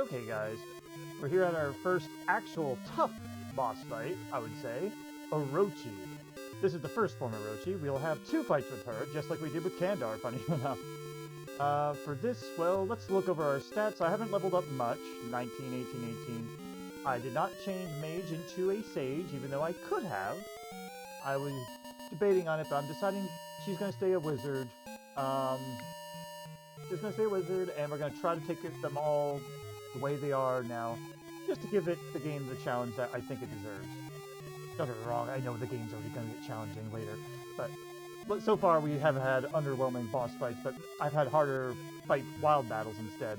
Okay, guys, we're here at our first actual tough boss fight, I would say, Orochi. This is the first form of Orochi. We'll have two fights with her, just like we did with Kandar, funny enough. For this, well, let's look over our stats. I haven't leveled up much, 19, 18, 18. I did not change Mage into a Sage, even though I could have. I was debating on it, but I'm deciding she's going to stay a Wizard. She's going to stay a Wizard, and we're going to try to take them all the way they are now, just to give the game the challenge that I think it deserves. Don't get me wrong, I know the game's already going to get challenging later, but so far we have had underwhelming boss fights, but I've had harder fight wild battles instead.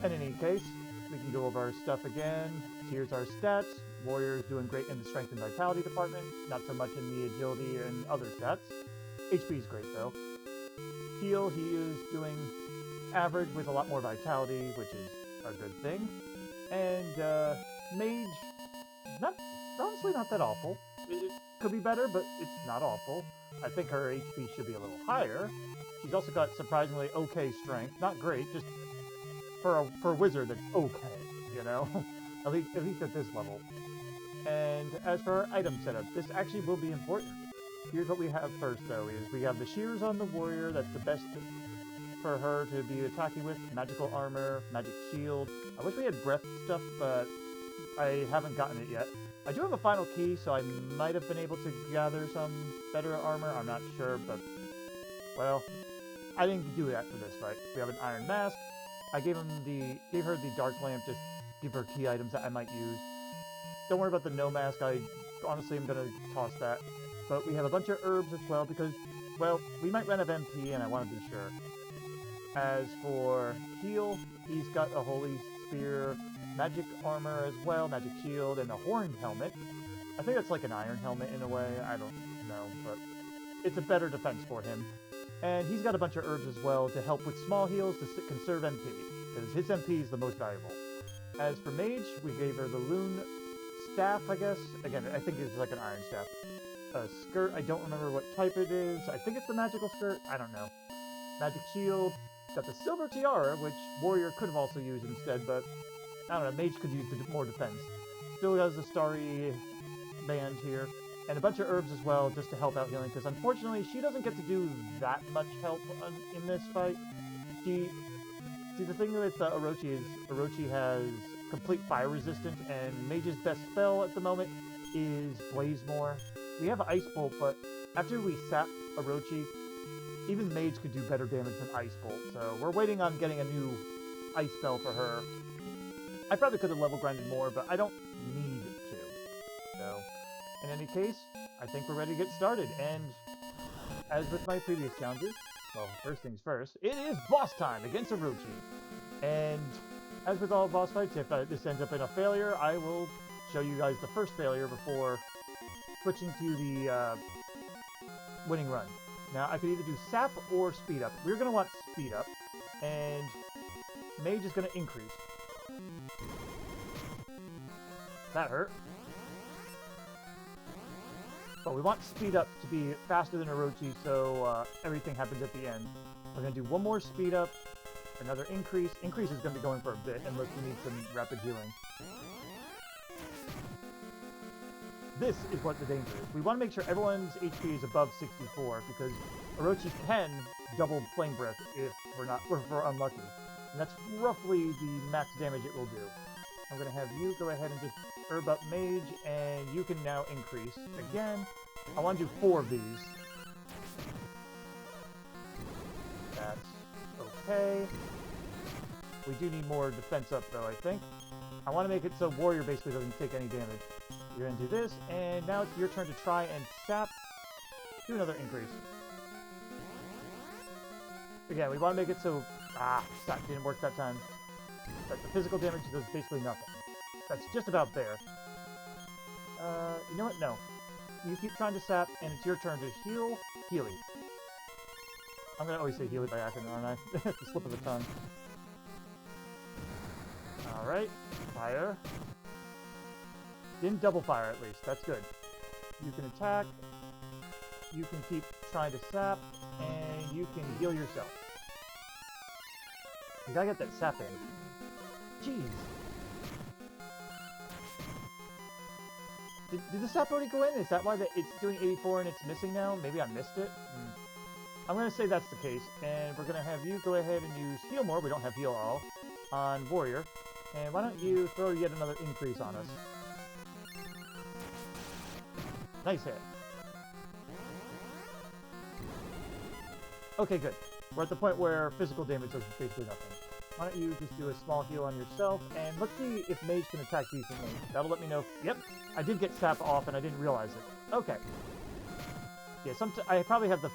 In any case, we can go over our stuff again. Here's our stats. Warrior is doing great in the strength and vitality department, not so much in the agility and other stats. HP is great though. Heal, he is doing average with a lot more vitality, which is a good thing. And Mage, honestly not that awful. It could be better, but it's not awful. I think her HP should be a little higher. She's also got surprisingly okay strength. Not great, just for a wizard that's okay, you know? at least at this level. And as for our item setup, this actually will be important. Here's what we have first, though, is we have the shears on the warrior. That's the best for her to be attacking with. Magical armor, magic shield. I wish we had breath stuff, but I haven't gotten it yet. I do have a final key, so I might have been able to gather some better armor. I'm not sure, but, well, I didn't do that for this fight. We have an iron mask. I gave her the dark lamp, just give her key items that I might use. Don't worry about the no mask. I honestly am gonna toss that. But we have a bunch of herbs as well because, well, we might run out of MP and I want to be sure. As for heal, he's got a holy spear, magic armor as well, magic shield, and a horned helmet. I think that's like an iron helmet in a way. I don't know, but it's a better defense for him. And he's got a bunch of herbs as well to help with small heals to conserve MP, because his MP is the most valuable. As for Mage, we gave her the Loon Staff, I guess. Again, I think it's like an iron staff. A skirt, I don't remember what type it is. I think it's the magical skirt. I don't know. Magic shield. Got the silver tiara, which warrior could have also used instead, but I don't know. Mage could use more defense. Still has the starry band here, and a bunch of herbs as well, just to help out healing. Because unfortunately, she doesn't get to do that much help in this fight. See, the thing with Orochi is Orochi has complete fire resistance, and Mage's best spell at the moment is Blazemore. We have icebolt, but after we sap Orochi, even Mage could do better damage than icebolt. So we're waiting on getting a new ice spell for her. I probably could have level grinded more, but I don't need to. So, in any case, I think we're ready to get started. And as with my previous challenges, well, first things first, it is boss time against Orochi. And as with all boss fights, if this ends up in a failure, I will show you guys the first failure before switching to the winning run. Now, I could either do sap or speed up. We're going to want speed up, and Mage is going to increase. That hurt. But we want speed up to be faster than Orochi, so everything happens at the end. We're going to do one more speed up, another increase. Increase is going to be going for a bit, unless we need some rapid healing. This is what the danger is. We want to make sure everyone's HP is above 64, because Orochi can double Flame Breath if we're unlucky. And that's roughly the max damage it will do. I'm going to have you go ahead and just herb up Mage, and you can now increase. Again, I want to do 4 of these. That's okay. We do need more defense up, though, I think. I want to make it so Warrior basically doesn't take any damage. You're going to do this, and now it's your turn to try and sap. Do another increase. Again, we want to make it so... Sap didn't work that time. But the physical damage does basically nothing. That's just about there. You know what? No. You keep trying to sap, and it's your turn to heal. Healy. I'm going to always say Healy by accident, aren't I? It's a slip of the tongue. Alright. Fire. Didn't double fire, at least. That's good. You can attack. You can keep trying to sap. And you can heal yourself. You gotta get that sap in. Jeez. Did the sap already go in? Is that why it's doing 84 and it's missing now? Maybe I missed it? I'm going to say that's the case. And we're going to have you go ahead and use heal more. We don't have heal all on warrior. And why don't you throw yet another increase on us? Nice hit. Okay, good. We're at the point where physical damage does basically nothing. Why don't you just do a small heal on yourself, and let's see if Mage can attack decently. That'll let me know if... Yep, I did get sap off, and I didn't realize it. Okay. Yeah, I probably have the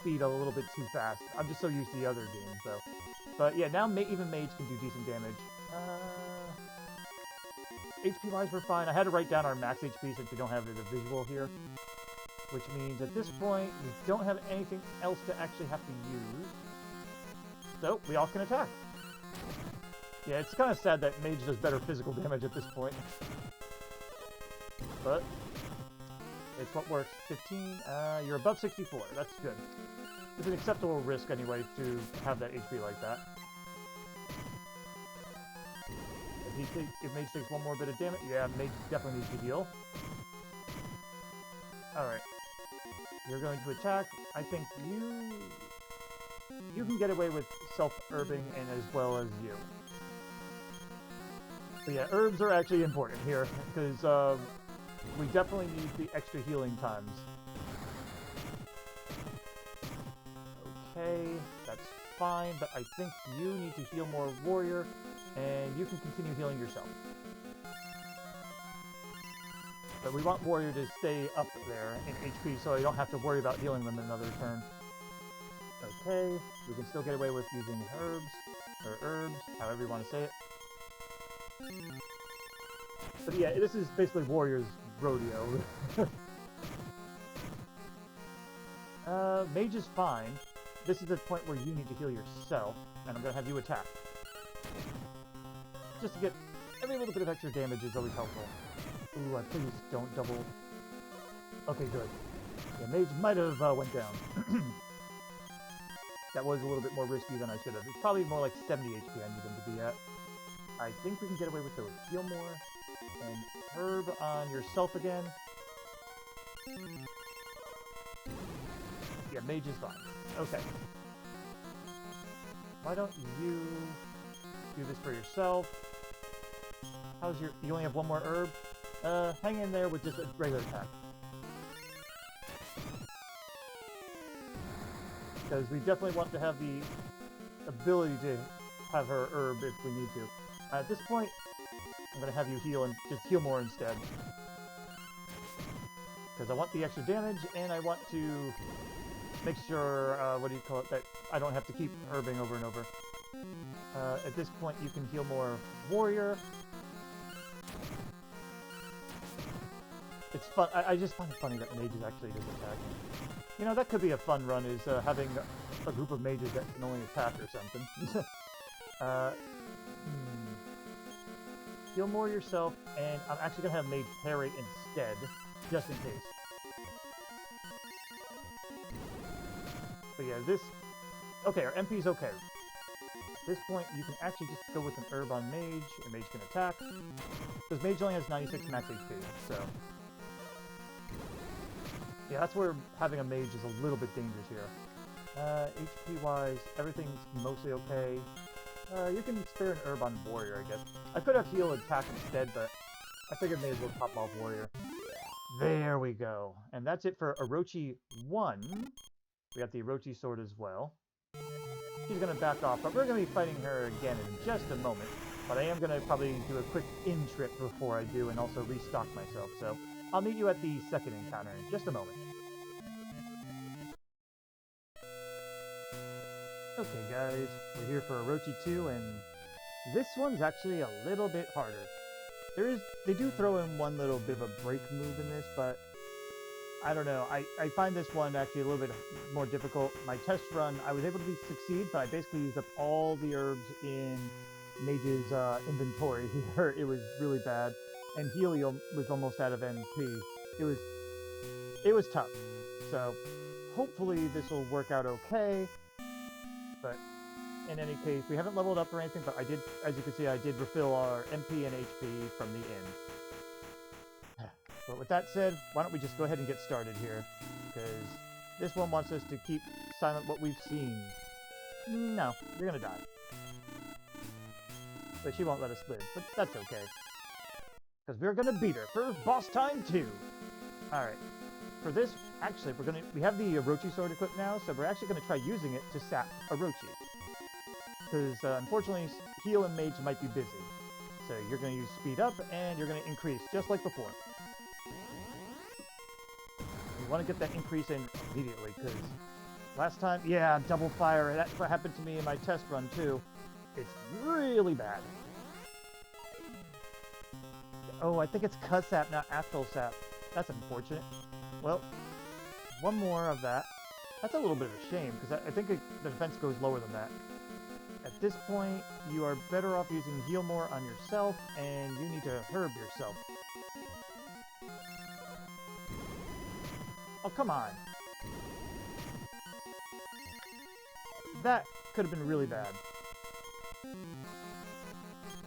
speed a little bit too fast. I'm just so used to the other games, though. But yeah, now even Mage can do decent damage. HP-wise, we're fine. I had to write down our max HP since we don't have the visual here. Which means at this point, we don't have anything else to actually have to use. So, we all can attack. Yeah, it's kind of sad that Mage does better physical damage at this point. But, it's what works. 15, you're above 64. That's good. It's an acceptable risk, anyway, to have that HP like that. If Mage takes one more bit of damage, yeah, Mage definitely needs to heal. Alright. You're going to attack. I think you can get away with self-herbing and as well as you. But yeah, herbs are actually important here, because we definitely need the extra healing times. Okay, that's fine, but I think you need to heal more warrior, and you can continue healing yourself. But we want warrior to stay up there in HP so I don't have to worry about healing them in another turn. Okay, we can still get away with using herbs, or herbs, however you want to say it. But yeah, this is basically warrior's rodeo. Mage is fine. This is the point where you need to heal yourself, and I'm going to have you attack. Just to get every little bit of extra damage is always helpful. Ooh, please don't double. Okay, good. Yeah, Mage might have went down. That was a little bit more risky than I should have. It's probably more like 70 HP I need him to be at. I think we can get away with those. Heal more. And herb on yourself again. Yeah, Mage is fine. Okay. Why don't you do this for yourself? How's your... You only have one more herb? Hang in there with just a regular attack. Because we definitely want to have the ability to have her herb if we need to. At this point, I'm going to have you heal and just heal more instead. Because I want the extra damage, and I want to make sure, what do you call it, that I don't have to keep herbing over and over. At this point, you can heal more warrior. It's fun. I just find it funny that mages actually does attacking. You know, that could be a fun run, is having a group of mages that can only attack or something. Heal more yourself, and I'm actually going to have Mage parry instead, just in case. But yeah, this... Okay, our MP's okay. At this point, you can actually just go with an herb on Mage, and Mage can attack. Because Mage only has 96 max HP, so... Yeah, that's where having a Mage is a little bit dangerous here. HP-wise, everything's mostly okay. You can spare an herb on Warrior, I guess. I could have heal attack instead, but I figured may as well pop off Warrior. There we go. And that's it for Orochi 1. We got the Orochi sword as well. She's going to back off, but we're going to be fighting her again in just a moment. But I am going to probably do a quick in-trip before I do, and also restock myself. So I'll meet you at the second encounter in just a moment. Okay guys, we're here for Orochi 2, and this one's actually a little bit harder. They do throw in one little bit of a break move in this, but I don't know. I find this one actually a little bit more difficult. My test run, I was able to succeed, but I basically used up all the herbs in Mage's inventory here. It was really bad, and Helium was almost out of MP. It was tough. So hopefully this will work out okay. But in any case, we haven't leveled up or anything, but I did, as you can see, I did refill our MP and HP from the inn. But with that said, why don't we just go ahead and get started here? Because this one wants us to keep silent what we've seen. No, you're gonna die. But she won't let us live, but that's okay. Because we're gonna beat her for boss time 2! Alright. For this, actually, we have the Orochi sword equipped now, so we're actually gonna try using it to sap Orochi. Because, unfortunately, heal and mage might be busy. So you're gonna use speed up, and you're gonna increase, just like before. You want to get that increase in immediately, because last time, yeah, double fire, that's what happened to me in my test run, too. It's really bad. Oh, I think it's Cuz Sap, not Astral Sap. That's unfortunate. Well, one more of that. That's a little bit of a shame, because I think the defense goes lower than that. At this point, you are better off using Heal More on yourself, and you need to herb yourself. Oh, come on. That could have been really bad.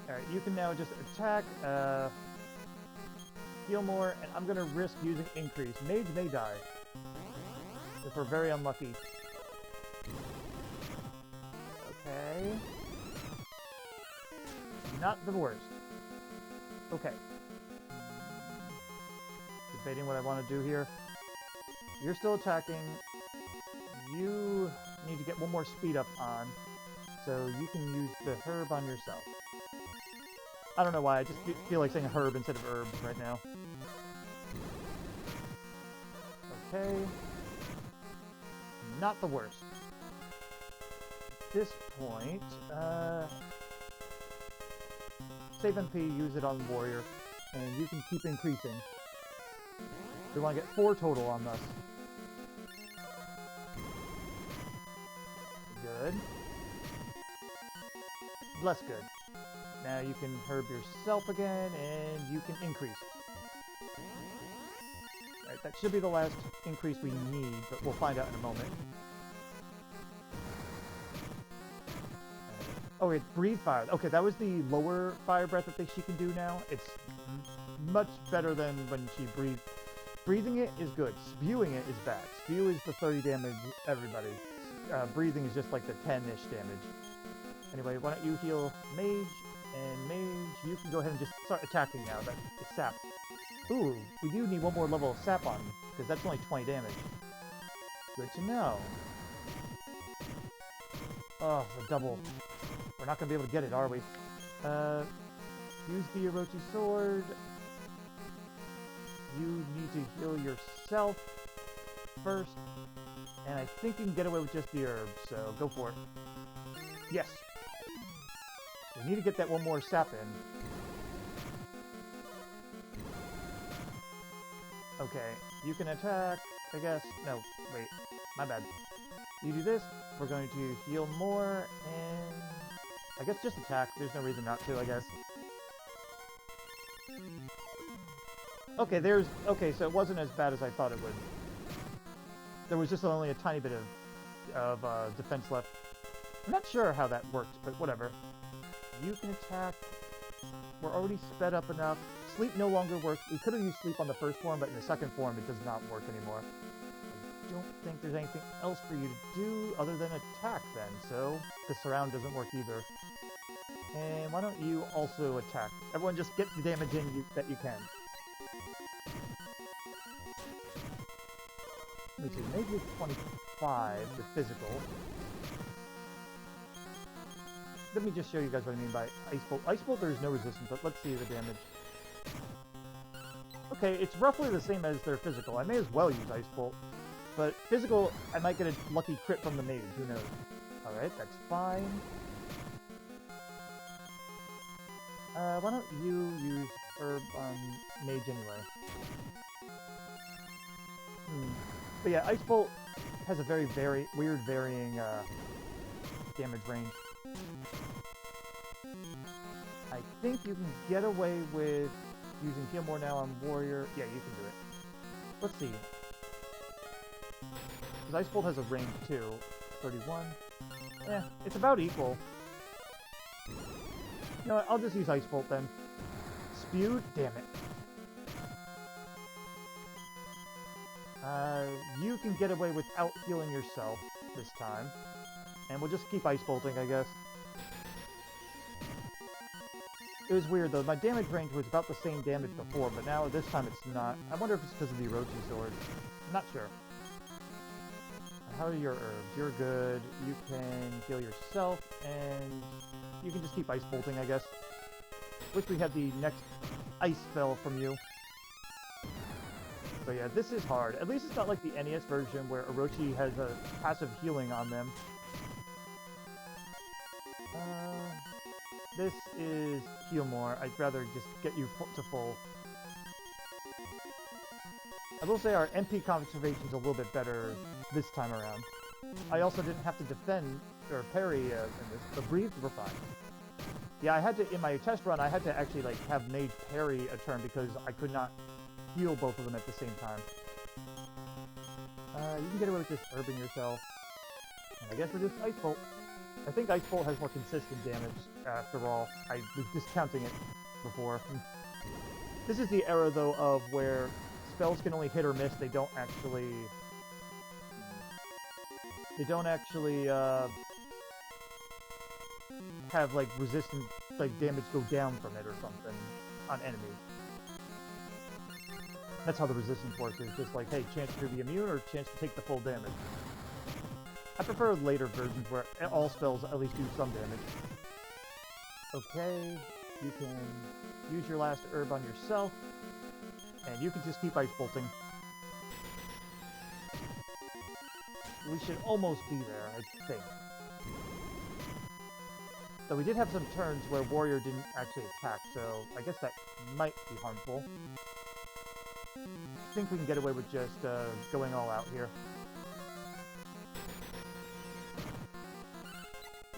Alright, you can now just attack, heal more, and I'm gonna risk using increase. Mage may die, if we're very unlucky. Okay. Not the worst. Okay. Debating what I want to do here. You're still attacking. You need to get one more speed up on, so you can use the herb on yourself. I don't know why, I just feel like saying herb instead of herb right now. Okay. Not the worst. At this point, save MP, use it on Warrior, and you can keep increasing. We want to get 4 total on this. Good. Less good. Now you can herb yourself again, and you can increase. Alright, that should be the last increase we need, but we'll find out in a moment. Oh, it's Breathe Fire. Okay, that was the lower fire breath that she can do now. It's much better than when she breathed. Breathing it is good. Spewing it is bad. Spew is the 30 damage, everybody. Breathing is just like the 10-ish damage. Anyway, why don't you heal Mage, and Mage, you can go ahead and just start attacking now. That it's sap. Ooh, we do need one more level of sap on, because that's only 20 damage. Good to know. Oh, the double. We're not going to be able to get it, are we? Use the Orochi sword. You need to heal yourself first. And I think you can get away with just the herb, so go for it. Yes! We need to get that one more sap in. Okay, you can attack, I guess. No, wait. My bad. You do this, we're going to heal more, and I guess just attack. There's no reason not to, I guess. Okay, okay, so it wasn't as bad as I thought it would. There was just only a tiny bit of defense left. I'm not sure how that worked, but whatever. You can attack. We're already sped up enough. Sleep no longer works. We could have used sleep on the first form, but in the second form it does not work anymore. I don't think there's anything else for you to do other than attack then, so the surround doesn't work either. And why don't you also attack? Everyone just get the damage in that you can. Let me see, maybe it's 25, the physical. Let me just show you guys what I mean by icebolt. Icebolt, there's no resistance, but let's see the damage. Okay, it's roughly the same as their physical. I may as well use icebolt. But physical, I might get a lucky crit from the mage, who knows. Alright, that's fine. Why don't you use herb on mage anyway? But yeah, icebolt has a very weird varying damage range. I think you can get away with using heal more now on warrior. Yeah, you can do it. Let's see. Because icebolt has a range too. 31. It's about equal. You know what, I'll just use icebolt then. Spew? Damn it. You can get away without healing yourself this time. And we'll just keep ice-bolting, I guess. It was weird, though. My damage range was about the same damage before, but now this time it's not. I wonder if it's because of the Orochi sword. I'm not sure. How are your herbs? You're good. You can heal yourself, and you can just keep ice-bolting, I guess. Wish we had the next ice spell from you. But yeah, this is hard. At least it's not like the NES version where Orochi has a passive healing on them. This is heal more. I'd rather just get you to full. I will say our MP conservation is a little bit better this time around. I also didn't have to defend or parry in this, but breathe, we're fine. Yeah, I had to, in my test run, I had to actually like have Mage parry a turn because I could not heal both of them at the same time. You can get away with just herbing yourself. And I guess we're just icebolt. I think icebolt has more consistent damage after all. I was discounting it before. This is the era though of where spells can only hit or miss. They don't actually have like resistance, like damage go down from it or something on enemies. That's how the resistance works. It's just like, hey, chance to be immune or chance to take the full damage. I prefer later versions where all spells at least do some damage. Okay, you can use your last herb on yourself, and you can just keep ice bolting. We should almost be there, I think. So we did have some turns where Warrior didn't actually attack, so I guess that might be harmful. I think we can get away with just going all out here.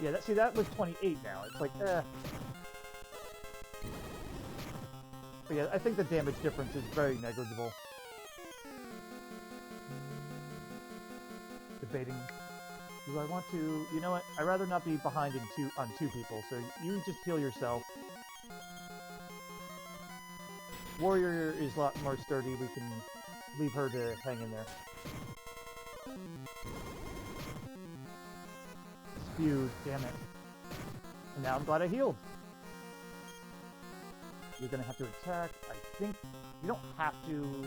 Yeah, see, that was 28 now. It's like, But yeah, I think the damage difference is very negligible. Debating. Do I want to... You know what? I'd rather not be behind on two people, so you just heal yourself. Warrior is a lot more sturdy. We can leave her to hang in there. Spew, damn it. And now I'm glad I healed. You're gonna have to attack. I think you don't have to...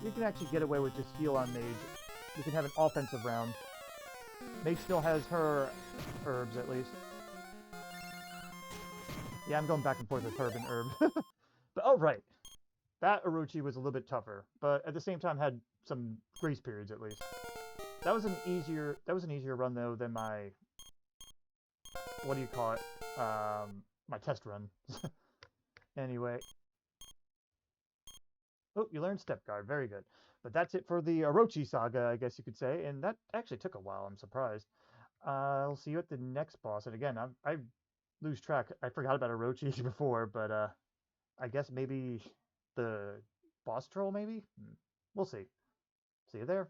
You can actually get away with just heal on Mage. You can have an offensive round. Mage still has her herbs, at least. Yeah, I'm going back and forth with herb and herb. But, oh, right. That Orochi was a little bit tougher, but at the same time had some grace periods, at least. That was an easier run, though, than my... What do you call it? My test run. Anyway. Oh, you learned Step Guard. Very good. But that's it for the Orochi saga, I guess you could say. And that actually took a while. I'm surprised. I'll see you at the next boss. And again, I lose track. I forgot about Orochi before, but I guess maybe the boss troll, maybe? We'll see. See you there.